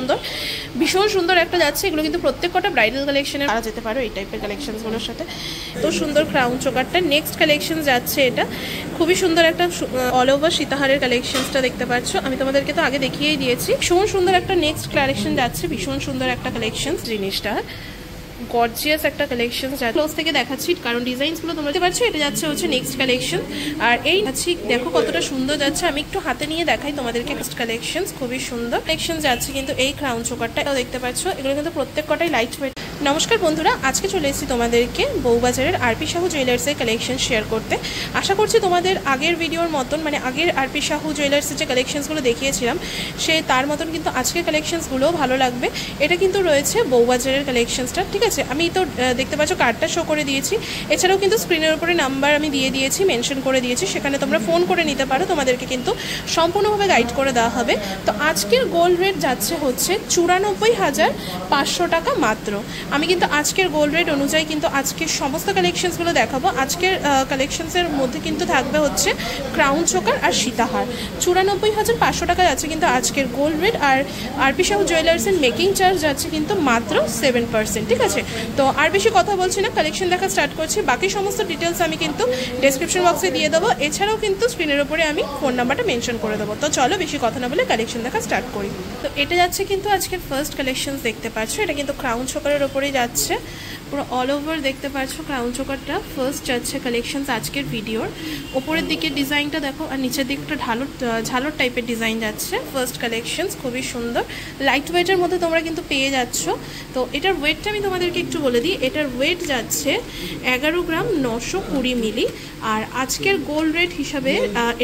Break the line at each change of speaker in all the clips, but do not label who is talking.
সুন্দর, ভীষণ সুন্দর একটা যাচ্ছে। এগুলো কিন্তু প্রত্যেক কটা ব্রাইডাল কালেকশনে পাওয়া যেতে পারো এই টাইপের কালেকশনসগুলোর সাথে। তো সুন্দর ক্রাউন চোকারটা নেক্সট কালেকশন যাচ্ছে। এটা খুবই সুন্দর একটা অল ওভার সীতাহারের কালেকশনসটা দেখতে পাচ্ছ। আমি তোমাদেরকে তো আগে দেখিয়েই দিয়েছি। ভীষণ সুন্দর একটা নেক্সট কালেকশন যাচ্ছে, ভীষণ সুন্দর একটা কালেকশন। জিনিসটা গর্জিয়াস একটা কালেকশন ক্লোজ থেকে দেখাচ্ছি কারণ ডিজাইনসগুলো তোমরা দেখতে পাচ্ছ। এটা যাচ্ছে হচ্ছে নেক্সট কালেকশন। আর এই আছি দেখো কতটা সুন্দর যাচ্ছে। আমি একটু হাতে নিয়ে দেখাই তোমাদেরকে। নেক্সট কালেকশন খুবই সুন্দর কালেকশন যাচ্ছে কিন্তু এই ক্রাউন চোকারটা দেখতে পাচ্ছ। এগুলো কিন্তু প্রত্যেক কটাই লাইট ওয়েট। নমস্কার বন্ধুরা, আজকে চলে এসেছি তোমাদেরকে বউবাজারের আরপি সাহু জুয়েলার্সের কালেকশন শেয়ার করতে। আশা করছি তোমাদের আগের ভিডিওর মতন, মানে আগের আরপি সাহু জুয়েলার্সের যে কালেকশনসগুলো দেখিয়েছিলাম সে তার মতন কিন্তু আজকের কালেকশনসগুলোও ভালো লাগবে। এটা কিন্তু রয়েছে বউবাজারের কালেকশনসটা, ঠিক আছে। আমি তো দেখতে পাচ্ছ কার্ডটা শো করে দিয়েছি, এছাড়াও কিন্তু স্ক্রিনের উপরে নাম্বার আমি দিয়ে দিয়েছি, মেনশন করে দিয়েছি, সেখানে তোমরা ফোন করে নিতে পারো। তোমাদেরকে কিন্তু সম্পূর্ণভাবে গাইড করে দেওয়া হবে। তো আজকের গোল্ড রেট যাচ্ছে হচ্ছে 94,500 টাকা মাত্র। আমি কিন্তু আজকের গোল্ড রেট অনুযায়ী কিন্তু আজকের সমস্ত কালেকশনসগুলো দেখাবো। আজকের কালেকশনসের মধ্যে কিন্তু থাকবে হচ্ছে ক্রাউন চোকার আর সীতাহার। 94,500 টাকা যাচ্ছে কিন্তু আজকের গোল্ড রেট। আর আরপি সাহু জুয়েলার্সের মেকিং চার্জ যাচ্ছে কিন্তু মাত্র 7%, ঠিক আছে। তো আর বেশি কথা বলছি না, কালেকশন দেখা স্টার্ট করছি। বাকি সমস্ত ডিটেলস আমি কিন্তু ডেসক্রিপশন বক্সে দিয়ে দেবো, এছাড়াও কিন্তু স্ক্রিনের উপরে আমি ফোন নাম্বারটা মেনশন করে দেবো। তো চলো বেশি কথা না বলে কালেকশন দেখা স্টার্ট করি। তো এটা যাচ্ছে কিন্তু আজকের ফার্স্ট কালেকশন দেখতে পাচ্ছ। এটা কিন্তু ক্রাউন চোকারের ওপরেই যাচ্ছে, পুরো অল ওভার দেখতে পাচ্ছ ক্রাউন চোকারটা। ফার্স্ট যাচ্ছে কালেকশন আজকের ভিডিওর। ওপরের দিকে ডিজাইনটা দেখো আর নিচের দিকটা ঝালর টাইপের ডিজাইন যাচ্ছে। ফার্স্ট কালেকশন খুবই সুন্দর, লাইট ওয়েটের মধ্যে তোমরা কিন্তু পেয়ে যাচ্ছ। তো এটার ওয়েটটা আমি তোমাদেরকে একটু বলে দিই। এটার ওয়েট যাচ্ছে 11 গ্রাম 920 মিলি। আর আজকের গোল্ড রেট হিসাবে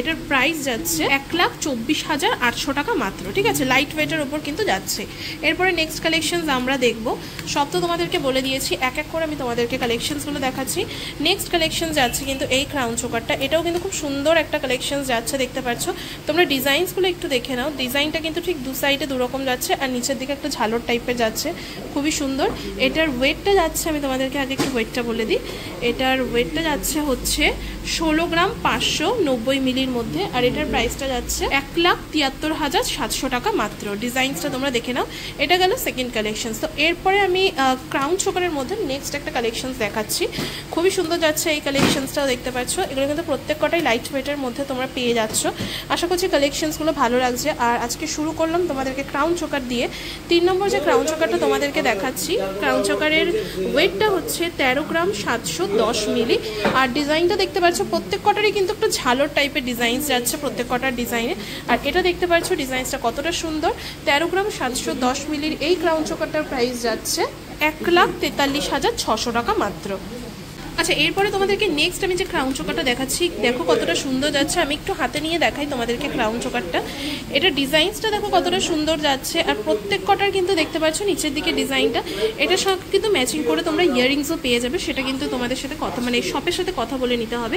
এটার প্রাইস যাচ্ছে 1,24,800 টাকা মাত্র, ঠিক আছে। লাইট ওয়েটের ওপর কিন্তু যাচ্ছে। এরপরে নেক্সট কালেকশন আমরা দেখবো। সব তো তোমাদেরকে বলে দিয়েছি, এক এক করে আমি তোমাদেরকে কালেকশনসগুলো দেখাচ্ছি। নেক্সট কালেকশন যাচ্ছে কিন্তু এই ক্রাউন চোকারটা। এটাও কিন্তু খুব সুন্দর একটা কালেকশন যাচ্ছে, দেখতে পাচ্ছ। তোমরা ডিজাইনসগুলো একটু দেখে নাও। ডিজাইনটা কিন্তু ঠিক দু সাইডে দুরকম যাচ্ছে আর নিচের দিকে একটা ঝালর টাইপের যাচ্ছে, খুবই সুন্দর। এটার ওয়েটটা যাচ্ছে, আমি তোমাদেরকে আগে একটু ওয়েটটা বলে দিই। এটার ওয়েটটা যাচ্ছে হচ্ছে 16 গ্রাম 590 মিলির মধ্যে। আর এটার প্রাইসটা যাচ্ছে 1,73,700 টাকা মাত্র। ডিজাইনসটা তোমরা দেখে নাও। এটা গেল সেকেন্ড কালেকশন। তো এরপরে আমি ক্রাউন চোকারের মধ্যে নেক্সট একটা কালেকশন দেখাচ্ছি। খুবই সুন্দর যাচ্ছে এই কালেকশনসটাও দেখতে পাচ্ছ। এগুলো কিন্তু প্রত্যেক কটাই লাইট ওয়েটের মধ্যে তোমরা পেয়ে যাচ্ছ। আশা করছি কালেকশনসগুলো ভালো লাগছে। আর আজকে শুরু করলাম তোমাদেরকে ক্রাউন চোকার দিয়ে। 3 নম্বর যে ক্রাউন চোকারটা তোমাদেরকে দেখাচ্ছি, ক্রাউন চোকারের ওয়েটটা হচ্ছে 13 গ্রাম 710 মিলি। আর ডিজাইনটা দেখতে পাচ্ছ প্রত্যেক কটারই কিন্তু একটা ঝালর টাইপের ডিজাইন যাচ্ছে প্রত্যেক কটার ডিজাইনে। আর এটা দেখতে পাচ্ছ ডিজাইনটা কতটা সুন্দর। 13 গ্রাম 710 মিলির এই ক্রাউন চোকারটার প্রাইস যাচ্ছে 1,43,600 টাকা মাত্র। আচ্ছা, এরপরে তোমাদেরকে নেক্সট আমি যে ক্রাউন চোকারটা দেখাচ্ছি, দেখো কতটা সুন্দর যাচ্ছে। আমি একটু হাতে নিয়ে দেখাই তোমাদেরকে ক্রাউন চোকারটা। এটা ডিজাইনসটা দেখো কতটা সুন্দর যাচ্ছে। আর প্রত্যেক কটার কিন্তু দেখতে পাচ্ছ নিচের দিকে ডিজাইনটা। এটার সঙ্গে কিন্তু ম্যাচিং করে তোমরা ইয়াররিংসও পেয়ে যাবে, সেটা কিন্তু তোমাদের সাথে কথা মানে শপের সাথে কথা বলে নিতে হবে।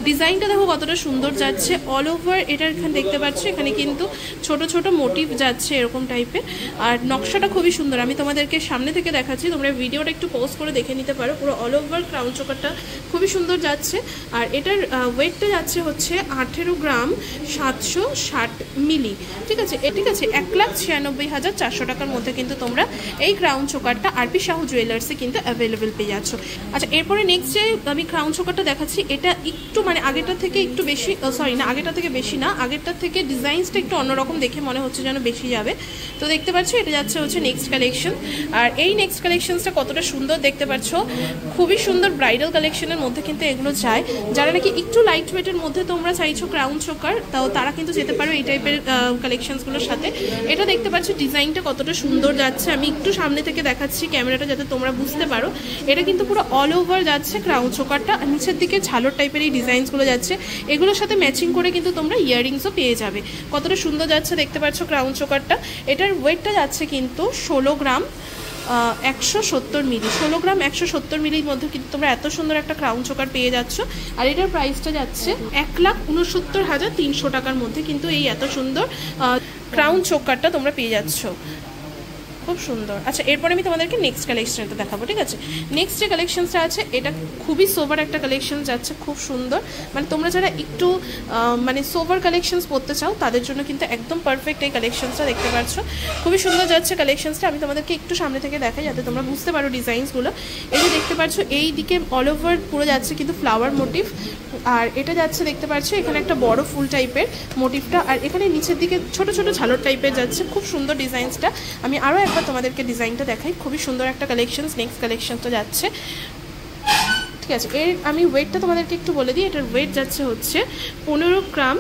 ডিজাইনটা দেখো কতটা সুন্দর যাচ্ছে অল ওভার। এটার এখানে দেখতে পাচ্ছ এখানে কিন্তু ছোট ছোট মোটিভ যাচ্ছে এরকম টাইপের। আর নকশাটা খুবই সুন্দর, আমি তোমাদেরকে সামনে থেকে দেখাচ্ছি, তোমরা ভিডিওটা একটু পজ করে দেখে নিতে পারো। পুরো অল ওভার ক্রাউন চোকারটা খুবই সুন্দর যাচ্ছে। আর এটার ওয়েটটা যাচ্ছে হচ্ছে 18 গ্রাম 760 মিলি, ঠিক আছে। ঠিক আছে, 1,96,400 টাকার মধ্যে কিন্তু তোমরা এই ক্রাউন চোকারটা আরপি সাহু জুয়েলার্সে কিন্তু অ্যাভেলেবেল পেয়ে যাচ্ছ। আচ্ছা, এরপরে নেক্সট যে আমি ক্রাউন চোকারটা দেখাচ্ছি, এটা একটু মানে আগেরটা থেকে একটু বেশি, সরি না আগেরটা থেকে বেশি না, আগেরটা থেকে ডিজাইনসটা একটু অন্যরকম দেখে মনে হচ্ছে যেন বেশি যাবে। তো দেখতে পাচ্ছ এটা যাচ্ছে হচ্ছে নেক্সট কালেকশন। আর এই নেক্সট কালেকশনসটা কতটা সুন্দর দেখতে পাচ্ছ, খুবই সুন্দর ব্রাইডাল কালেকশনের মধ্যে কিন্তু এগুলো যায়। যারা নাকি একটু লাইট ওয়েটের মধ্যে তোমরা চাইছো ক্রাউন চোকার, তাও তারা কিন্তু যেতে পারো এই টাইপের কালেকশনসগুলোর সাথে। এটা দেখতে পাচ্ছ ডিজাইনটা কতটা সুন্দর যাচ্ছে। আমি একটু সামনে থেকে দেখাচ্ছি ক্যামেরাটা যাতে তোমরা বুঝতে পারো। এটা কিন্তু পুরো অল ওভার যাচ্ছে ক্রাউন চোকারটা। আর নিচের দিকে ঝালর টাইপের এই ডিজাইনসগুলো যাচ্ছে। এগুলোর সাথে ম্যাচিং করে কিন্তু তোমরা ইয়াররিংসও পেয়ে যাবে। কতটা সুন্দর যাচ্ছে দেখতে পাচ্ছ ক্রাউন চোকারটা। এটার ওয়েটটা যাচ্ছে কিন্তু 16 গ্রাম 170 মিলি। 16 গ্রাম 170 মিলির মধ্যে কিন্তু তোমরা এত সুন্দর একটা ক্রাউন চোকার পেয়ে যাচ্ছ। আর এটার প্রাইসটা যাচ্ছে 1,69,300 টাকার মধ্যে কিন্তু এই এত সুন্দর ক্রাউন চোকারটা তোমরা পেয়ে যাচ্ছ। খুব সুন্দর। আচ্ছা, এরপরে আমি তোমাদেরকে নেক্সট কালেকশনটা দেখাবো, ঠিক আছে? নেক্সট যে কালেকশনসটা আছে এটা খুবই সোভার একটা কালেকশন যাচ্ছে, খুব সুন্দর। মানে তোমরা যারা একটু মানে সোভার কালেকশনস পরতে চাও তাদের জন্য কিন্তু একদম পারফেক্ট এই কালেকশনসটা, দেখতে পাচ্ছ খুবই সুন্দর যাচ্ছে কালেকশনসটা। আমি তোমাদেরকে একটু সামনে থেকে দেখাই যাতে তোমরা বুঝতে পারো ডিজাইনসগুলো। এই যে দেখতে পাচ্ছ এই দিকে অল ওভার পুরো যাচ্ছে কিন্তু ফ্লাওয়ার মোটিভ, আর এটা যাচ্ছে দেখতে পাচ্ছ এখানে একটা বড় ফুল টাইপের মোটিভটা, আর এখানে নিচের দিকে ছোট ছোট ঝালর টাইপের যাচ্ছে, খুব সুন্দর ডিজাইনসটা। আমি আরও একবার তোমাদেরকে ডিজাইনটা দেখাই, খুবই সুন্দর একটা কালেকশনস। নেক্সট কালেকশন তো যাচ্ছে, ঠিক আছে? এর আমি ওয়েটটা তোমাদেরকে একটু বলে দিই। এটার ওয়েট যাচ্ছে হচ্ছে 15 গ্রাম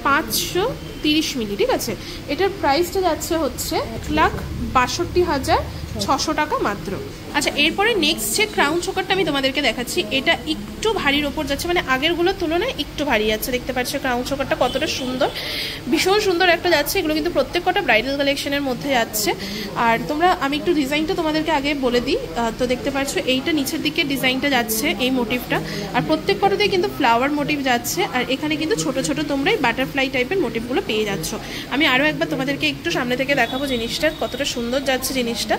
530 মিলি, ঠিক আছে? এটার প্রাইসটা যাচ্ছে হচ্ছে 1,62,600 টাকা মাত্র। আচ্ছা, এরপরে নেক্সট যে ক্রাউন চোকারটা আমি তোমাদেরকে দেখাচ্ছি, এটা একটু ভারীর ওপর যাচ্ছে, মানে আগেরগুলোর তুলনায় একটু ভারী যাচ্ছে। দেখতে পাচ্ছ ক্রাউন চোকারটা কতটা সুন্দর, ভীষণ সুন্দর একটা যাচ্ছে। এগুলো কিন্তু প্রত্যেক কটা ব্রাইডাল কালেকশনের মধ্যে যাচ্ছে। আর তোমরা, আমি একটু ডিজাইনটা তোমাদেরকে আগে বলে দিই। তো দেখতে পাচ্ছ এইটা নিচের দিকে ডিজাইনটা যাচ্ছে, এই মোটিভটা, আর প্রত্যেক কটাতেই কিন্তু ফ্লাওয়ার মোটিভ যাচ্ছে। আর এখানে কিন্তু ছোট ছোট তোমরা বাটারফ্লাই টাইপের মোটিভগুলো পেয়ে যাচ্ছ। আমি আরও একবার তোমাদেরকে একটু সামনে থেকে দেখাবো জিনিসটা কতটা সুন্দর যাচ্ছে জিনিসটা।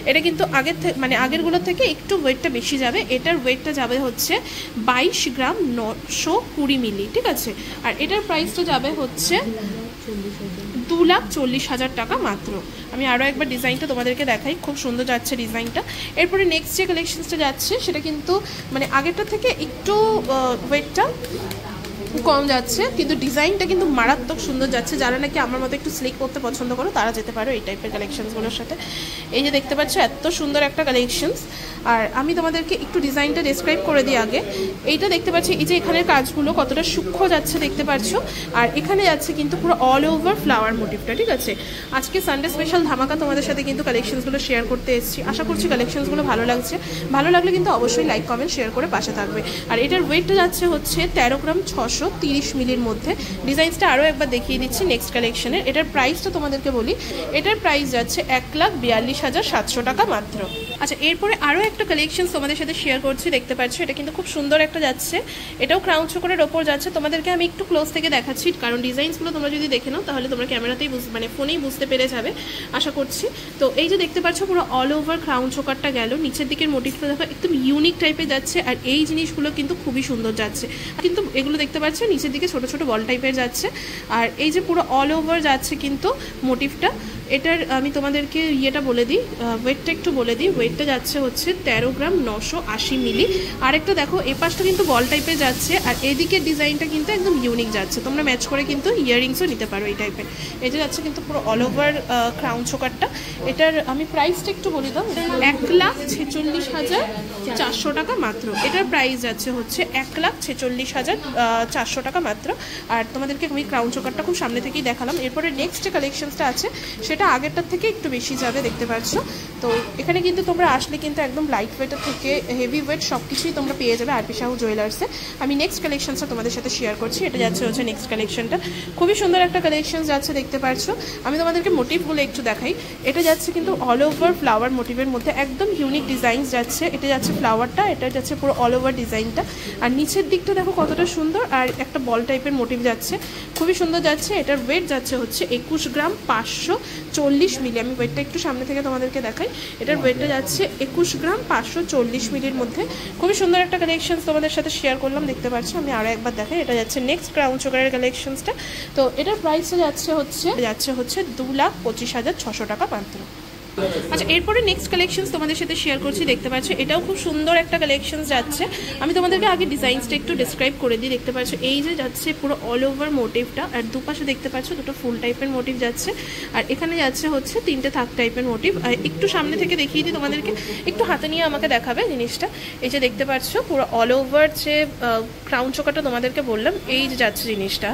এটা কিন্তু আগের থেকে, মানে আগেরগুলোর থেকে একটু ওয়েটটা বেশি যাবে। এটার ওয়েটটা যাবে হচ্ছে 22 গ্রাম 920 মিলি, ঠিক আছে? আর এটার প্রাইসটা যাবে হচ্ছে 2,40,000 টাকা মাত্র। আমি আরও একবার ডিজাইনটা তোমাদেরকে দেখাই, খুব সুন্দর যাচ্ছে ডিজাইনটা। এরপরে নেক্সট যে কালেকশনসটা যাচ্ছে সেটা কিন্তু মানে আগেরটা থেকে একটু ওয়েটটা কম যাচ্ছে, কিন্তু ডিজাইনটা কিন্তু মারাত্মক সুন্দর যাচ্ছে। যারা নাকি আমার মতো একটু স্লিক করতে পছন্দ করো তারা যেতে পারো এই টাইপের কালেকশনসগুলোর সাথে। এই যে দেখতে পাচ্ছ এত সুন্দর একটা কালেকশনস। আর আমি তোমাদেরকে একটু ডিজাইনটা ডেসক্রাইব করে দিই আগে। এইটা দেখতে পাচ্ছি, এই যে এখানের কাজগুলো কতটা সূক্ষ্ম যাচ্ছে দেখতে পাচ্ছ। আর এখানে যাচ্ছে কিন্তু পুরো অল ওভার ফ্লাওয়ার মোটিভটা, ঠিক আছে? আজকে সানডে স্পেশাল ধামাকা তোমাদের সাথে কিন্তু কালেকশনসগুলো শেয়ার করতে এসেছি। আশা করছি কালেকশনসগুলো ভালো লাগছে। ভালো লাগলে কিন্তু অবশ্যই লাইক কমেন্ট শেয়ার করে পাশে থাকবে। আর এটার ওয়েটটা যাচ্ছে হচ্ছে 13 গ্রাম 630 মিলির মধ্যে। ডিজাইনসটা আরও একবার দেখিয়ে দিচ্ছি নেক্সট কালেকশনের। এটার প্রাইসটা তোমাদেরকে বলি, এটার প্রাইস যাচ্ছে 1,42,700 টাকা মাত্র। আচ্ছা, এরপরে আরও একটা কালেকশন তোমাদের সাথে শেয়ার করছি, দেখতে পাচ্ছ এটা কিন্তু খুব সুন্দর একটা যাচ্ছে। এটাও ক্রাউন চোকারের ওপর যাচ্ছে। তোমাদেরকে আমি একটু ক্লোজ থেকে দেখাচ্ছি, কারণ ডিজাইনসগুলো তোমরা যদি দেখে নাও তাহলে তোমরা ক্যামেরাতেই মানে ফোনেই বুঝতে পেরে যাবে আশা করছি। তো এই যে দেখতে পাচ্ছ পুরো অল ওভার ক্রাউন চোকারটা গেল, নিচের দিকের মোটিভটা দেখো একদম ইউনিক টাইপের যাচ্ছে। আর এই জিনিসগুলো কিন্তু খুবই সুন্দর যাচ্ছে, কিন্তু এগুলো দেখতে পাচ্ছ নিচের দিকে ছোট ছোট বল টাইপের যাচ্ছে। আর এই যে পুরো অল ওভার যাচ্ছে কিন্তু মোটিভটা। এটার আমি তোমাদেরকে ইয়েটা বলে দিই, ওয়েটটা একটু বলে দিই। ওয়েটটা যাচ্ছে হচ্ছে 13 গ্রাম 980 মিলি। আর একটা দেখো এ পাশটা কিন্তু বল টাইপের যাচ্ছে, আর এদিকের ডিজাইনটা কিন্তু একদম ইউনিক যাচ্ছে। তোমরা ম্যাচ করে কিন্তু ইয়াররিংসও নিতে পারো এই টাইপের। এই যে যাচ্ছে কিন্তু পুরো অল ওভার ক্রাউন চোকারটা। এটার আমি প্রাইসটা একটু বলে দাও, 1,46,400 টাকা মাত্র। এটার প্রাইস যাচ্ছে হচ্ছে 1,46,400 টাকা মাত্র। আর তোমাদেরকে আমি ক্রাউন চোকারটা খুব সামনে থেকেই দেখালাম। এরপরে নেক্সট যে কালেকশনসটা আছে সেটা আগেরটার থেকে একটু বেশি যাবে, দেখতে পাচ্ছ। তো এখানে কিন্তু তোমরা আসলে কিন্তু একদম লাইট ওয়েটের থেকে হেভি ওয়েট সব কিছুই তোমরা পেয়ে যাবে আরপি সাহু জুয়েলার্সে। আমি নেক্সট কালেকশনসটা তোমাদের সাথে শেয়ার করছি। এটা যাচ্ছে হচ্ছে নেক্সট কালেকশনটা, খুবই সুন্দর একটা কালেকশন যাচ্ছে, দেখতে পাচ্ছ। আমি তোমাদেরকে মোটিভগুলো একটু দেখাই। এটা যাচ্ছে কিন্তু অল ওভার ফ্লাওয়ার মোটিভের মধ্যে, একদম ইউনিক ডিজাইন যাচ্ছে। এটা যাচ্ছে ফ্লাওয়ারটা, এটা যাচ্ছে পুরো অল ওভার ডিজাইনটা। আর নিচের দিকটা দেখো কতটা সুন্দর, আর একটা বল টাইপের মোটিভ যাচ্ছে, খুবই সুন্দর যাচ্ছে। এটার ওয়েট যাচ্ছে হচ্ছে 21 গ্রাম 540 মিলি। আমি ওয়েটটা একটু সামনে থেকে তোমাদেরকে দেখাই। এটার ওয়েটটা যাচ্ছে 21 গ্রাম 540 মিলির মধ্যে। খুবই সুন্দর একটা কালেকশন তোমাদের সাথে শেয়ার করলাম, দেখতে পাচ্ছ। আমি আরও একবার দেখাই। এটা যাচ্ছে নেক্সট ক্রাউন চোকারের কালেকশনসটা। তো এটার প্রাইসটা যাচ্ছে হচ্ছে 2,25,600 টাকা মাত্র। আচ্ছা, এরপরে নেক্সট কালেকশনস তোমাদের সাথে শেয়ার করছি, দেখতে পাচ্ছ। এটাও খুব সুন্দর একটা কালেকশন যাচ্ছে। আমি তোমাদেরকে আগে ডিজাইনসটা একটু ডিসক্রাইব করে দিই। দেখতে পাচ্ছ এই যে যাচ্ছে পুরো অল ওভার মোটিভটা, আর দুপাশে দেখতে পাচ্ছ দুটো ফুল টাইপের মোটিভ যাচ্ছে। আর এখানে যাচ্ছে হচ্ছে 3টে থাক টাইপের মোটিভ। আর একটু সামনে থেকে দেখিয়ে দিই তোমাদেরকে, একটু হাতে নিয়ে আমাকে দেখাবে জিনিসটা। এই যে দেখতে পাচ্ছ পুরো অল ওভার যে ক্রাউন চোকারটা তোমাদেরকে বললাম, এই যে যাচ্ছে জিনিসটা,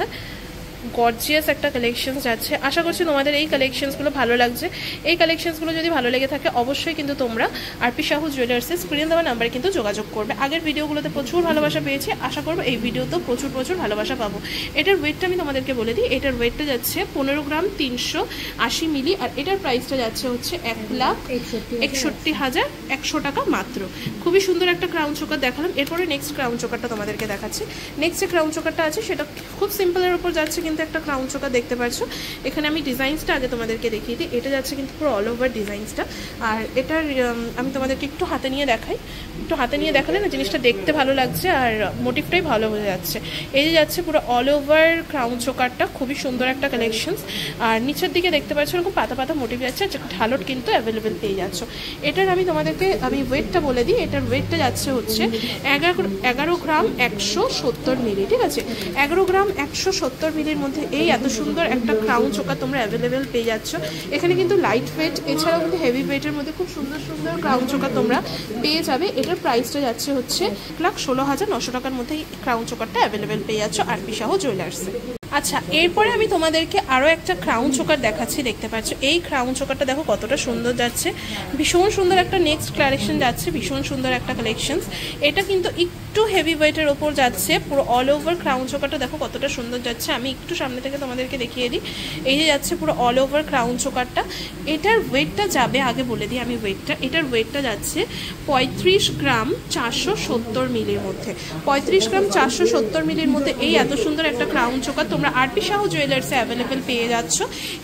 গর্জিয়াস একটা কালেকশন যাচ্ছে। আশা করছি তোমাদের এই কালেকশনসগুলো ভালো লাগছে। এই কালেকশনসগুলো যদি ভালো লেগে থাকে অবশ্যই কিন্তু তোমরা আরপি সাহু জুয়েলার্সের স্ক্রিনে দেওয়া নাম্বারে কিন্তু যোগাযোগ করবে। আগের ভিডিওগুলোতে প্রচুর ভালোবাসা পেয়েছি, আশা করবো এই ভিডিওতেও প্রচুর ভালোবাসা পাবো। এটার ওয়েটটা আমি তোমাদেরকে বলে দিই। এটার ওয়েটটা যাচ্ছে 15 গ্রাম 380 মিলি। আর এটার প্রাইসটা যাচ্ছে হচ্ছে 1,61,100 টাকা মাত্র। খুবই সুন্দর একটা ক্রাউন চোকার দেখালাম। এরপরে নেক্সট ক্রাউন চোকারটা তোমাদেরকে দেখাচ্ছি। নেক্সট যে ক্রাউন চোকারটা আছে সেটা খুব সিম্পলের উপর যাচ্ছে, কিন্তু একটা ক্রাউন চোকার দেখতে পাচ্ছ। এখানে আমি ডিজাইনসটা আগে তোমাদেরকে দেখিয়ে দিই। এটা যাচ্ছে কিন্তু পুরো অল ওভার ডিজাইনসটা। আর এটার আমি তোমাদেরকে একটু হাতে নিয়ে দেখাই। একটু হাতে নিয়ে দেখালে না জিনিসটা দেখতে ভালো লাগছে আর মোটিভটাই ভালো হয়ে যাচ্ছে। এই যে যাচ্ছে পুরো অল ওভার ক্রাউন চোকারটা, খুবই সুন্দর একটা কালেকশনস। আর নিচের দিকে দেখতে পাচ্ছ এরকম পাতা পাতা মোটিভ যাচ্ছে, ঢালট কিন্তু অ্যাভেলেবেল পেয়ে যাচ্ছ। এটার আমি তোমাদেরকে ওয়েটটা বলে দিই। এটার ওয়েটটা যাচ্ছে হচ্ছে 11 গ্রাম 170 মিলি, ঠিক আছে। 11 গ্রাম 170 মিলির মধ্যে এই এত সুন্দর একটা ক্রাউন চোকার তোমরা অ্যাভেলেবেল পেয়ে যাচ্ছ। এখানে কিন্তু লাইট ওয়েট এছাড়াও কিন্তু হেভি ওয়েটের মধ্যে খুব সুন্দর সুন্দর ক্রাউন চোকার তোমরা পেয়ে যাবে। এটার প্রাইসটা যাচ্ছে হচ্ছে 1,16,900 টাকার মধ্যে এই ক্রাউন চোকারটা অ্যাভেলেবেল পেয়ে যাচ্ছ আরপি শাহ জুয়েলার্সে। আচ্ছা, এরপরে আমি তোমাদেরকে আরও একটা ক্রাউন চোকার দেখাচ্ছি। দেখতে পাচ্ছ এই ক্রাউন চোকারটা দেখো কতটা সুন্দর যাচ্ছে, ভীষণ সুন্দর একটা নেক্সট কালেকশন যাচ্ছে, ভীষণ সুন্দর একটা কালেকশনস। এটা কিন্তু একটু হেভি ওয়েটের ওপর যাচ্ছে, পুরো অল ওভার ক্রাউন চোকারটা দেখো কতটা সুন্দর যাচ্ছে। আমি একটু সামনে থেকে তোমাদেরকে দেখিয়ে দিই। এই যে যাচ্ছে পুরো অল ওভার ক্রাউন চোকারটা। এটার ওয়েটটা যাবে আগে বলে দিই আমি ওয়েটটা। এটার ওয়েটটা যাচ্ছে 35 গ্রাম 470 মিলির মধ্যে। 35 গ্রাম 470 মিলির মধ্যে এই এত সুন্দর একটা ক্রাউন চোকার তোমরা আরপি শাহ জুয়েলার্সে অ্যাভেলেবেল পেয়ে যাচ্ছ।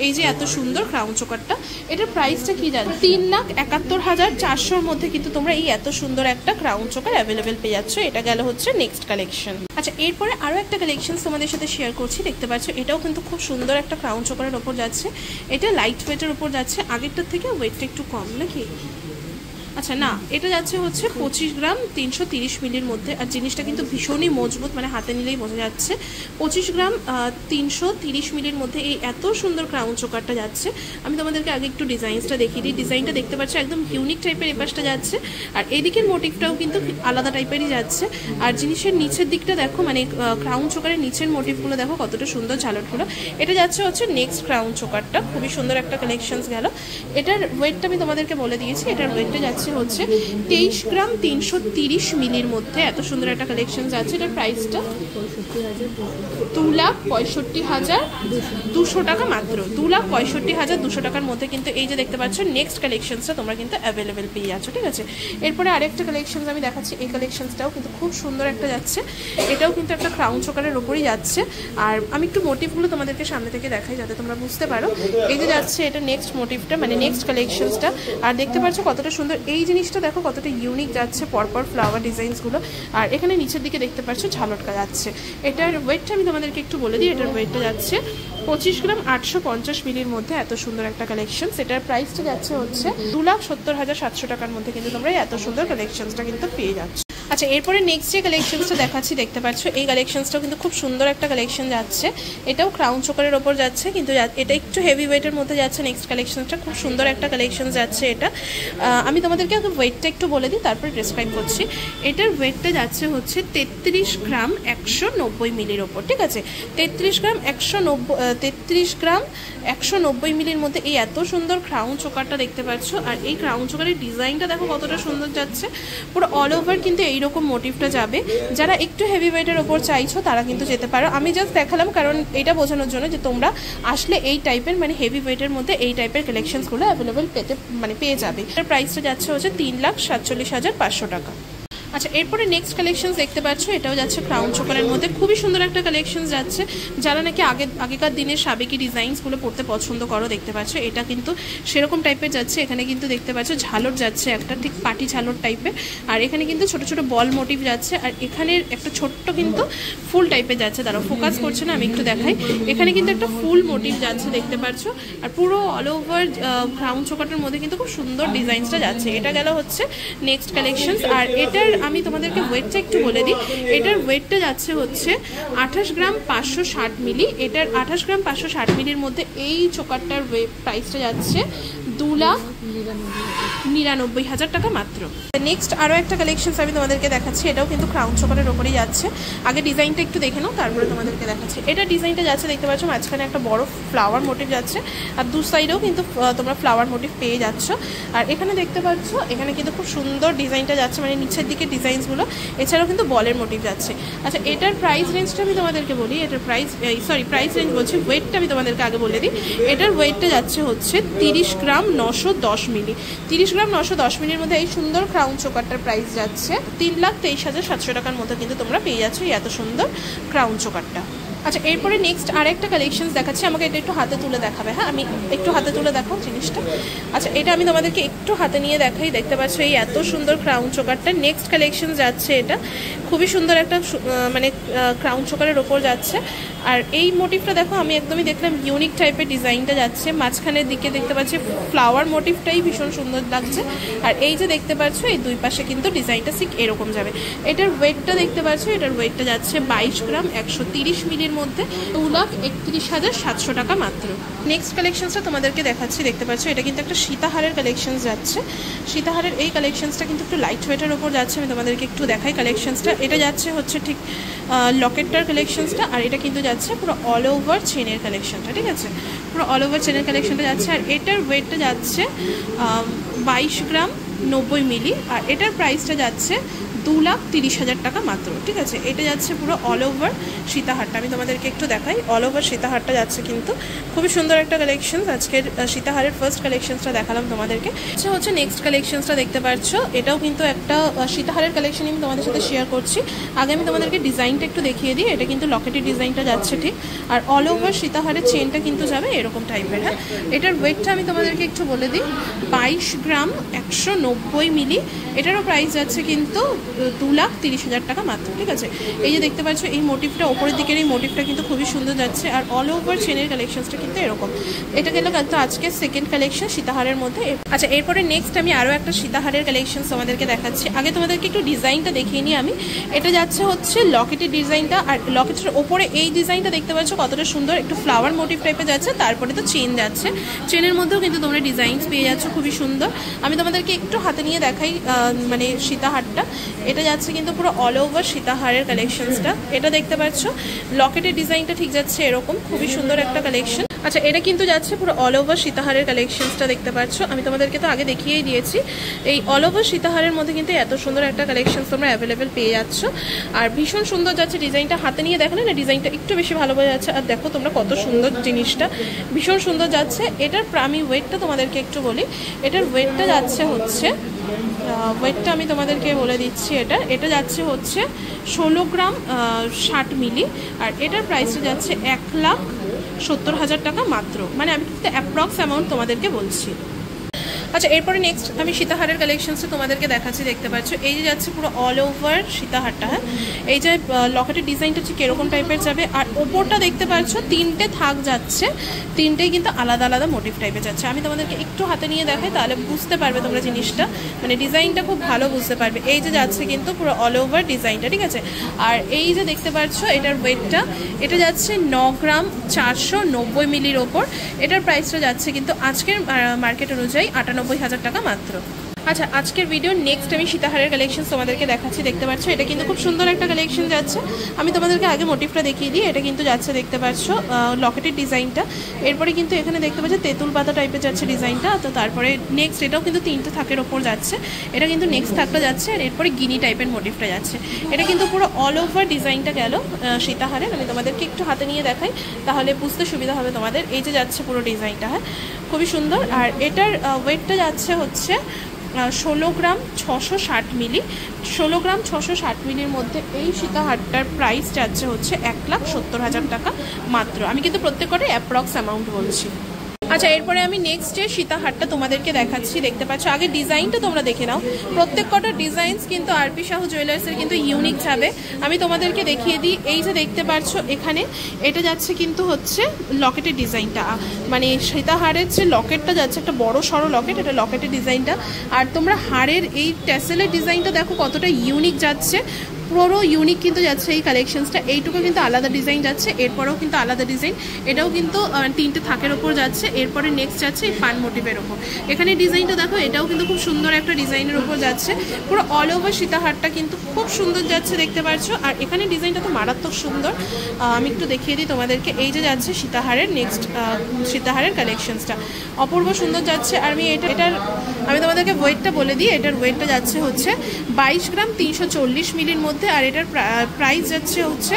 এই যে এত সুন্দর ক্রাউন চোকারটা, এটার প্রাইসটা কি জানো? 3,71,400-র মধ্যে কিন্তু তোমরা এই এত সুন্দর একটা ক্রাউন চোকার অ্যাভেলেবেল পেয়ে যাচ্ছ। এটা গেল হচ্ছে নেক্সট কালেকশন। আচ্ছা, এরপরে আরও একটা কালেকশন তোমাদের সাথে শেয়ার করছি। দেখতে পাচ্ছ এটাও কিন্তু খুব সুন্দর একটা ক্রাউন চোকারের ওপর যাচ্ছে। এটা লাইট ওয়েটের ওপর যাচ্ছে, আগেরটার থেকে ওয়েটটা একটু কম নাকি? আচ্ছা না, এটা যাচ্ছে হচ্ছে 25 গ্রাম 330 মিলির মধ্যে। আর জিনিসটা কিন্তু ভীষণই মজবুত, মানে হাতে নিলেই বোঝা যাচ্ছে। 25 গ্রাম 330 মিলির মধ্যে এই এত সুন্দর ক্রাউন চোকারটা যাচ্ছে। আমি তোমাদেরকে আগে একটু ডিজাইনসটা দেখিয়ে দিই। ডিজাইনটা দেখতে পাচ্ছ একদম ইউনিক টাইপের এপাশটা যাচ্ছে, আর এদিকের মোটিভটাও কিন্তু আলাদা টাইপেরই যাচ্ছে। আর জিনিসের নিচের দিকটা দেখো, মানে ক্রাউন চোকারের নিচের মোটিভগুলো দেখো কতটা সুন্দর ঝালটগুলো। এটা যাচ্ছে হচ্ছে নেক্সট ক্রাউন চোকারটা, খুবই সুন্দর একটা কালেকশনস গেল। এটার ওয়েটটা আমি তোমাদেরকে বলে দিয়েছি। এটার ওয়েটটা যাচ্ছে হচ্ছে 23 গ্রাম 330 মিলির মধ্যে এত সুন্দর একটা কালেকশন যাচ্ছে। এটার প্রাইসটা 2,65,200 টাকা মাত্র। 2,65,200 টাকার মধ্যে কিন্তু এই যে দেখতে পাচ্ছ নেক্সট কালেকশনসটা তোমরা কিন্তু অ্যাভেলেবেল পেয়ে যাচ্ছ, ঠিক আছে। এরপরে আরেকটা কালেকশন আমি দেখাচ্ছি। এই কালেকশনসটাও কিন্তু খুব সুন্দর একটা যাচ্ছে। এটাও কিন্তু একটা ক্রাউন চোকারের ওপরই যাচ্ছে। আর আমি একটু মোটিভগুলো তোমাদেরকে সামনে থেকে দেখাই যাতে তোমরা বুঝতে পারো। এই যে যাচ্ছে এটা নেক্সট মোটিভটা, মানে নেক্সট কালেকশনসটা। আর দেখতে পাচ্ছ কতটা সুন্দর এই জিনিসটা দেখো, কতটা ইউনিক যাচ্ছে, পরপর ফ্লাওয়ার ডিজাইনসগুলো। আর এখানে নিচের দিকে দেখতে পাচ্ছ ঝালটকা যাচ্ছে। এটার ওয়েটটা আমি তোমাদেরকে একটু বলে দিই। এটার ওয়েটটা যাচ্ছে 25 গ্রাম 850 মিলির মধ্যে এত সুন্দর একটা কালেকশন। এটার প্রাইসটা যাচ্ছে হচ্ছে 2,70,700 টাকার মধ্যে কিন্তু তোমরা এত সুন্দর কালেকশনসটা কিন্তু পেয়ে যাচ্ছ। আচ্ছা, এরপরে নেক্সট যে কালেকশনসটা দেখাচ্ছি দেখতে পাচ্ছ এই কালেকশনসটাও কিন্তু খুব সুন্দর একটা কালেকশন যাচ্ছে। এটাও ক্রাউন চোকারের ওপর যাচ্ছে, কিন্তু এটা একটু হেভি ওয়েটের মধ্যে যাচ্ছে। নেক্সট কালেকশনসটা খুব সুন্দর একটা কালেকশন যাচ্ছে। এটা আমি তোমাদেরকে আগে ওয়েটটা একটু বলে দিই, তারপরে ডিসক্রাইব করছি। এটার ওয়েটটা যাচ্ছে হচ্ছে 33 গ্রাম 190 মিলির ওপর, ঠিক আছে। 33 গ্রাম 190 মিলির মধ্যে এই এত সুন্দর ক্রাউন চোকারটা দেখতে পাচ্ছ। আর এই ক্রাউন চোকারের ডিজাইনটা দেখো কতটা সুন্দর যাচ্ছে, পুরো অল ওভার কিন্তু এইরকম মোটিভটা যাবে। যারা একটু হেভি ওয়েটের ওপর চাইছো তারা কিন্তু যেতে পারো। আমি জাস্ট দেখালাম কারণ এটা বোঝানোর জন্য যে তোমরা আসলে এই টাইপের, মানে হেভি ওয়েটের মধ্যে এই টাইপের কালেকশনসগুলো অ্যাভেলেবেল পেয়ে যাবে। এর প্রাইসটা যাচ্ছে হচ্ছে 3,47,500 টাকা। আচ্ছা, এরপরে নেক্সট কালেকশন দেখতে পাচ্ছ এটাও যাচ্ছে ক্রাউন চোকারের মধ্যে, খুবই সুন্দর একটা কালেকশন যাচ্ছে। যারা নাকি আগেকার দিনের সাবেকি ডিজাইনসগুলো পড়তে পছন্দ করো দেখতে পাচ্ছ এটা কিন্তু সেরকম টাইপের যাচ্ছে। এখানে কিন্তু দেখতে পাচ্ছ ঝালট যাচ্ছে একটা, ঠিক পাটি ঝালট টাইপের। আর এখানে কিন্তু ছোট ছোট বল মোটিভ যাচ্ছে। আর এখানে একটা ছোট্ট কিন্তু ফুল টাইপের যাচ্ছে, তারা ফোকাস করছে না, আমি একটু দেখাই। এখানে কিন্তু একটা ফুল মোটিভ যাচ্ছে দেখতে পাচ্ছ। আর পুরো অল ওভার ক্রাউন চোকারটার মধ্যে কিন্তু খুব সুন্দর ডিজাইনসটা যাচ্ছে। এটা গেল হচ্ছে নেক্সট কালেকশন। আর এটার আমি তোমাদেরকে ওয়েটটা একটু বলে দিই। এটার ওয়েটটা যাচ্ছে হচ্ছে 28 গ্রাম 560 মিলি। এটার 28 গ্রাম 560 মিলির মধ্যে এই চোকারটার প্রাইসটা যাচ্ছে 2,99,000 টাকা মাত্র। নেক্সট আরও একটা কালেকশন আমি তোমাদেরকে দেখাচ্ছি। এটাও কিন্তু ক্রাউন চোকারের ওপরেই যাচ্ছে। আগে ডিজাইনটা একটু দেখে নাও, তারপরে তোমাদেরকে দেখাচ্ছি। এটা ডিজাইনটা যাচ্ছে দেখতে পাচ্ছ, মাঝখানে একটা বড় ফ্লাওয়ার মোটিভ যাচ্ছে। আর দু সাইডেও কিন্তু তোমরা ফ্লাওয়ার মোটিভ পেয়ে যাচ্ছ। আর এখানে দেখতে পাচ্ছ এখানে কিন্তু খুব সুন্দর ডিজাইনটা যাচ্ছে, মানে নিচের দিকে ডিজাইনসগুলো। এছাড়াও কিন্তু বলের মোটিভ যাচ্ছে। আচ্ছা, এটার প্রাইস রেঞ্জটা আমি তোমাদেরকে বলি। এটার প্রাইস রেঞ্জ বলছি, ওয়েটটা আমি তোমাদেরকে আগে বলে দিই। এটার ওয়েটটা যাচ্ছে হচ্ছে 30 গ্রাম 910 মিলি। 30 গ্রাম 910 মিলির মধ্যে এই সুন্দর ক্রাউন চোকারটার প্রাইস যাচ্ছে 3,23,700 টাকার মধ্যে কিন্তু তোমরা পেয়ে যাচ্ছ এই এত সুন্দর ক্রাউন চোকারটা। আচ্ছা, এরপরে নেক্সট আরেকটা কালেকশনস দেখাচ্ছি। আমাকে এটা একটু হাতে তুলে দেখাবে। হ্যাঁ, আমি একটু হাতে তুলে দেখাও জিনিসটা। আচ্ছা, এটা আমি তোমাদেরকে একটু হাতে নিয়ে দেখাই। দেখতে পাচ্ছ এই এত সুন্দর ক্রাউন চোকারটা। নেক্সট কালেকশন যাচ্ছে এটা, খুবই সুন্দর একটা মানে ক্রাউন চোকারের ওপর যাচ্ছে। আর এই মোটিভটা দেখো, আমি একদমই দেখলাম ইউনিক টাইপের ডিজাইনটা যাচ্ছে। মাঝখানের দিকে দেখতে পাচ্ছি ফ্লাওয়ার মোটিভটাই ভীষণ সুন্দর লাগছে। আর এই যে দেখতে পাচ্ছ এই দুই পাশে কিন্তু ডিজাইনটা ঠিক এরকম যাবে। এটার ওয়েটটা দেখতে পাচ্ছ, এটার ওয়েটটা যাচ্ছে 22 গ্রাম 130 মিলির মধ্যে, 2,31,700 টাকা মাত্র। নেক্সট কালেকশনসটা তোমাদেরকে দেখাচ্ছি। দেখতে পাচ্ছ এটা কিন্তু একটা সীতাহারের কালেকশন যাচ্ছে। সীতাহারের এই কালেকশনসটা কিন্তু একটু লাইট ওয়েটের ওপর যাচ্ছে। আমি তোমাদেরকে একটু দেখাই কালেকশনসটা। এটা যাচ্ছে হচ্ছে ঠিক লকেটটার কালেকশনসটা, আর এটা কিন্তু যাচ্ছে পুরো অল ওভার চেনের কালেকশনটা। ঠিক আছে, পুরো অল ওভার চেনের কালেকশনটা যাচ্ছে। আর এটার ওয়েটটা যাচ্ছে 22 গ্রাম 90 মিলি, আর এটার প্রাইসটা যাচ্ছে 2,30,000 টাকা মাত্র। ঠিক আছে, এটা যাচ্ছে পুরো অল ওভার সীতাহারটা। আমি তোমাদেরকে একটু দেখাই। অল ওভার সীতাহারটা যাচ্ছে কিন্তু খুবই সুন্দর একটা কালেকশন। আজকের সীতাহারের ফার্স্ট কালেকশনসটা দেখালাম তোমাদেরকে। আচ্ছা, হচ্ছে নেক্সট কালেকশনসটা দেখতে পাচ্ছ, এটাও কিন্তু একটা সীতাহারের কালেকশন আমি তোমাদের সাথে শেয়ার করছি। আগে আমি তোমাদেরকে ডিজাইনটা একটু দেখিয়ে দিই। এটা কিন্তু লকেটের ডিজাইনটা যাচ্ছে ঠিক, আর অল ওভার সীতাহারের চেনটা কিন্তু যাবে এরকম টাইপের। হ্যাঁ, এটার ওয়েটটা আমি তোমাদেরকে একটু বলে দিই, 22 গ্রাম 190 মিলি। এটারও প্রাইস যাচ্ছে কিন্তু 2,30,000 টাকা মাত্র। ঠিক আছে, এই যে দেখতে পাচ্ছ এই মোটিভটা, ওপরের দিকের এই মোটিভটা কিন্তু খুবই সুন্দর যাচ্ছে। আর অল ওভার চেনের কালেকশনসটা কিন্তু এরকম। এটা গেল কিন্তু আজকে সেকেন্ড কালেকশন সীতাহারের মধ্যে। আচ্ছা, এরপরে নেক্সট আমি আরও একটা সীতাহারের কালেকশন তোমাদেরকে দেখাচ্ছি। আগে তোমাদেরকে একটু ডিজাইনটা দেখিয়ে নিই আমি। এটা যাচ্ছে হচ্ছে লকেটের ডিজাইনটা, আর লকেটের ওপরে এই ডিজাইনটা দেখতে পাচ্ছ কতটা সুন্দর, একটু ফ্লাওয়ার মোটিভ টাইপের যাচ্ছে। তারপরে তো চেন যাচ্ছে, চেনের মধ্যেও কিন্তু তোমরা ডিজাইনস পেয়ে যাচ্ছ খুবই সুন্দর। আমি তোমাদেরকে একটু হাতে নিয়ে দেখাই মানে সীতাহারটা। এটা যাচ্ছে কিন্তু পুরো অল ওভার সীতাহারের কালেকশনসটা। এটা দেখতে পাচ্ছ লকেটের ডিজাইনটা ঠিক যাচ্ছে এরকম, খুবই সুন্দর একটা কালেকশন। আচ্ছা, এটা কিন্তু যাচ্ছে পুরো অল ওভার সীতাহারের কালেকশনসটা দেখতে পাচ্ছ। আমি তোমাদেরকে তো আগে দেখিয়েই দিয়েছি। এই অল ওভার সীতাহারের মধ্যে কিন্তু এত সুন্দর একটা কালেকশন তোমরা অ্যাভেলেবেল পেয়ে যাচ্ছ। আর ভীষণ সুন্দর যাচ্ছে ডিজাইনটা। হাতে নিয়ে দেখালে না ডিজাইনটা একটু বেশি ভালো বোঝা যাচ্ছে। আর দেখো তোমরা কত সুন্দর জিনিসটা, ভীষণ সুন্দর যাচ্ছে। এটার আমি ওয়েটটা তোমাদেরকে একটু বলি। এটার ওয়েটটা যাচ্ছে হচ্ছে, ওয়েটটা আমি তোমাদেরকে বলে দিচ্ছি। এটা যাচ্ছে হচ্ছে 16 গ্রাম 60 মিলি, আর এটার প্রাইসটা যাচ্ছে 1,70,000 টাকা মাত্র। মানে আমি কিন্তু অ্যাপ্রক্স অ্যামাউন্ট তোমাদেরকে বলছি। আচ্ছা, এরপরে নেক্সট আমি সীতাহারের কালেকশনসটা তোমাদেরকে দেখাচ্ছি। দেখতে পাচ্ছ এই যে যাচ্ছে পুরো অল ওভার সীতাহারটা। হ্যাঁ, এই যে লকেটের ডিজাইনটা ঠিক এরকম টাইপের যাবে। আর ওপরটা দেখতে পাচ্ছ তিনটে থাক যাচ্ছে, তিনটেই কিন্তু আলাদা আলাদা মোটিভ টাইপের যাচ্ছে। আমি তোমাদেরকে একটু হাতে নিয়ে দেখাই, তাহলে বুঝতে পারবে তোমরা জিনিসটা, মানে ডিজাইনটা খুব ভালো বুঝতে পারবে। এই যে যাচ্ছে কিন্তু পুরো অল ওভার ডিজাইনটা। ঠিক আছে, আর এই যে দেখতে পাচ্ছ এটার ওয়েটটা, এটা যাচ্ছে 9 গ্রাম 490 মিলির ওপর। এটার প্রাইসটা যাচ্ছে কিন্তু আজকের মার্কেট অনুযায়ী 98,000 টাকা মাত্র। আচ্ছা, আজকের ভিডিও নেক্সট আমি সীতাহারের কালেকশন তোমাদেরকে দেখাচ্ছি। দেখতে পাচ্ছ এটা কিন্তু খুব সুন্দর একটা কালেকশন যাচ্ছে। আমি তোমাদেরকে আগে মোটিভটা দেখিয়ে দিই। এটা কিন্তু যাচ্ছে দেখতে পাচ্ছ লকেটের ডিজাইনটা। এরপরে কিন্তু এখানে দেখতে পাচ্ছ তেঁতুল পাতা টাইপের যাচ্ছে ডিজাইনটা। তো তারপরে নেক্সট এটাও কিন্তু তিনটে থাকের ওপর যাচ্ছে। এটা কিন্তু নেক্সট থাকটা যাচ্ছে। আর এরপরে গিনি টাইপের মোটিভটা যাচ্ছে। এটা কিন্তু পুরো অল ওভার ডিজাইনটা গেল সীতাহারের। আমি তোমাদেরকে একটু হাতে নিয়ে দেখাই, তাহলে বুঝতে সুবিধা হবে তোমাদের। এই যে যাচ্ছে পুরো ডিজাইনটা। হ্যাঁ, খুবই সুন্দর। আর এটার ওয়েটটা যাচ্ছে হচ্ছে 16 গ্রাম 660 মিলি। 16 গ্রাম 660 মিলির মধ্যে এই সীতাহারটার প্রাইস যাচ্ছে হচ্ছে 1,70,000 টাকা মাত্র। আমি কিন্তু প্রত্যেকটাই অ্যাপ্রক্স অ্যামাউন্ট বলছি। আচ্ছা, এরপরে আমি নেক্সট যে সীতাহারটা তোমাদেরকে দেখাচ্ছি। দেখতে পাচ্ছ আগে ডিজাইনটা তোমরা দেখে নাও। প্রত্যেক কটা ডিজাইনস কিন্তু আরপি সাহু জুয়েলার্সের কিন্তু ইউনিক যাবে। আমি তোমাদেরকে দেখিয়ে দিই। এই যে দেখতে পাচ্ছ এখানে এটা যাচ্ছে কিন্তু হচ্ছে লকেটের ডিজাইনটা, মানে সীতাহারের যে লকেটটা যাচ্ছে একটা বড় সড়ো লকেট, এটা লকেটের ডিজাইনটা। আর তোমরা হারের এই ট্যাসেলের ডিজাইনটা দেখো কতটা ইউনিক যাচ্ছে, পুরো ইউনিক কিন্তু যাচ্ছে এই কালেকশনসটা। এইটুকু কিন্তু আলাদা ডিজাইন যাচ্ছে, এরপরেও কিন্তু আলাদা ডিজাইন। এটাও কিন্তু তিনটে থাকের ওপর যাচ্ছে। এরপরে নেক্সট যাচ্ছে এই পান মোটিভের ওপর। এখানে ডিজাইনটা দেখো, এটাও কিন্তু খুব সুন্দর একটা ডিজাইনের ওপর যাচ্ছে। পুরো অল ওভার সীতাহারটা কিন্তু খুব সুন্দর যাচ্ছে দেখতে পাচ্ছ। আর এখানে ডিজাইনটা তো মারাত্মক সুন্দর। আমি একটু দেখিয়ে দিই তোমাদেরকে। এই যে যাচ্ছে সীতাহারের নেক্সট সীতাহারের কালেকশনসটা, অপূর্ব সুন্দর যাচ্ছে। আর আমি তোমাদেরকে ওয়েটটা বলে দিই। এটার ওয়েটটা যাচ্ছে হচ্ছে 22 গ্রাম 340 মিলির মধ্যে। আর এটার প্রাইস যাচ্ছে হচ্ছে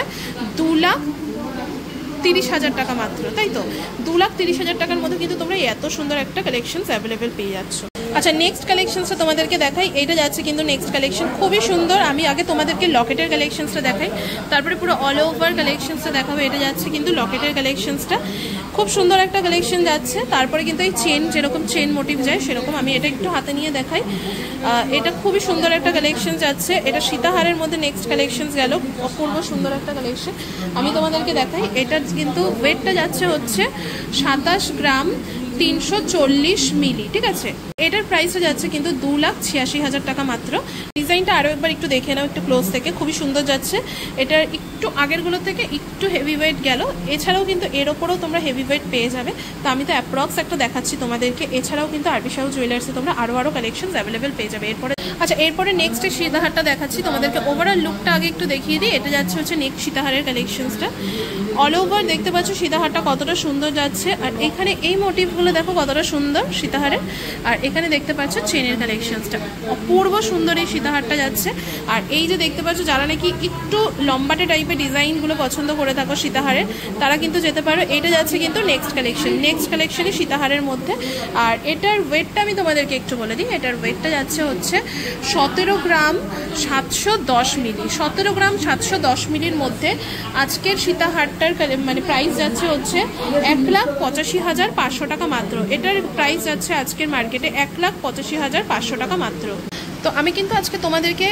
2,30,000 টাকা মাত্র। তাই তো 2,30,000 টাকার মধ্যে কিন্তু তোমরা এত সুন্দর একটা কালেকশন অ্যাভেলেবেল পেয়ে যাচ্ছ। আচ্ছা নেক্সট কালেকশনসটা তোমাদেরকে দেখাই। এটা যাচ্ছে কিন্তু নেক্সট কালেকশন, খুবই সুন্দর। আমি আগে তোমাদেরকে লকেটের কালেকশনসটা দেখাই, তারপরে পুরো অল ওভার কালেকশনসটা দেখাবো। এটা যাচ্ছে কিন্তু লকেটের কালেকশনসটা, খুব সুন্দর একটা কালেকশন যাচ্ছে। তারপরে কিন্তু এই চেন, যেরকম চেন মোটিভ যায় সেরকম, আমি এটা একটু হাতে নিয়ে দেখাই। এটা খুবই সুন্দর একটা কালেকশন যাচ্ছে। এটা সীতাহারের মধ্যে নেক্সট কালেকশন গেল, অপূর্ব সুন্দর একটা কালেকশন। আমি তোমাদেরকে দেখাই, এটার কিন্তু ওয়েটটা যাচ্ছে হচ্ছে 27 গ্রাম 340 মিলি, ঠিক আছে। এটার প্রাইসও যাচ্ছে কিন্তু 2,86,000 টাকা মাত্র। ডিজাইনটা আরও একবার একটু দেখে নাও একটু ক্লোজ থেকে, খুবই সুন্দর যাচ্ছে। এটার একটু আগেরগুলো থেকে একটু হেভি ওয়েট গেল, এছাড়াও কিন্তু এর ওপরেও তোমরা হেভি ওয়েট পেয়ে যাবে। তো আমি তো অ্যাপ্রক্স একটা দেখাচ্ছি তোমাদেরকে, এছাড়াও কিন্তু আরবি শাহু জুয়েলার্সে তোমরা আরও কালেকশনস অ্যাভেলেবেল পেয়ে যাবে। এরপরে আচ্ছা এরপরে নেক্সট সীতাহারটা দেখাচ্ছি তোমাদেরকে। ওভারঅল লুকটা আগে একটু দেখিয়ে দিই। এটা যাচ্ছে হচ্ছে নেক্সট সীতাহারের কালেকশনসটা, অল ওভার দেখতে পাচ্ছ সীতাহারটা কতটা সুন্দর যাচ্ছে। আর এখানে এই মোটিভগুলো দেখো কতটা সুন্দর সীতাহারের। আর এখানে দেখতে পাচ্ছ চেনের কালেকশনসটা, অপূর্ব সুন্দর এই সীতাহারটা যাচ্ছে। আর এই যে দেখতে পাচ্ছ, যারা নাকি একটু লম্বাটে টাইপের ডিজাইনগুলো পছন্দ করে থাকো সীতাহারের, তারা কিন্তু যেতে পারো। এটা যাচ্ছে কিন্তু নেক্সট কালেকশনই সীতাহারের মধ্যে। আর এটার ওয়েটটা আমি তোমাদেরকে একটু বলে দিই। এটার ওয়েটটা যাচ্ছে হচ্ছে 17 গ্রাম 710 মিলি। 17 গ্রাম 710 মিলির মধ্যে আজকের সীতাহারটার মানে প্রাইস যাচ্ছে হচ্ছে 1,85,500 টাকা মাত্র। এটার প্রাইস যাচ্ছে আজকের মার্কেটে 1,85,500 টাকা মাত্র। তো আমি কিন্তু আজকে তোমাদেরকে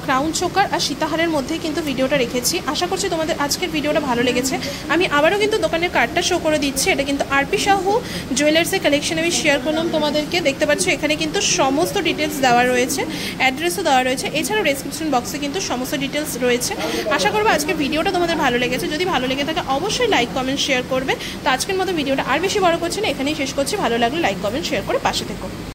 ক্রাউন চোকার আর সীতাহারের মধ্যেই কিন্তু ভিডিওটা রেখেছি। আশা করছি তোমাদের আজকের ভিডিওটা ভালো লেগেছে। আমি আবারও কিন্তু দোকানের কার্ডটা শো করে দিচ্ছি। এটা কিন্তু আরবি শাহু জুয়েলার্সের কালেকশন আমি শেয়ার করলাম তোমাদেরকে। দেখতে পাচ্ছ এখানে কিন্তু সমস্ত ডিটেলস দেওয়া রয়েছে, অ্যাড্রেসও দেওয়া রয়েছে, এছাড়াও ডেসক্রিপশন বক্সে কিন্তু সমস্ত ডিটেলস রয়েছে। আশা করবো আজকের ভিডিওটা তোমাদের ভালো লেগেছে। যদি ভালো লেগে থাকে অবশ্যই লাইক কমেন্ট শেয়ার করবে। তো আজকের মতো ভিডিওটা আর বেশি বড় করছি না, এখানেই শেষ করছি। ভালো লাগলে লাইক কমেন্ট শেয়ার করে পাশে থেকো।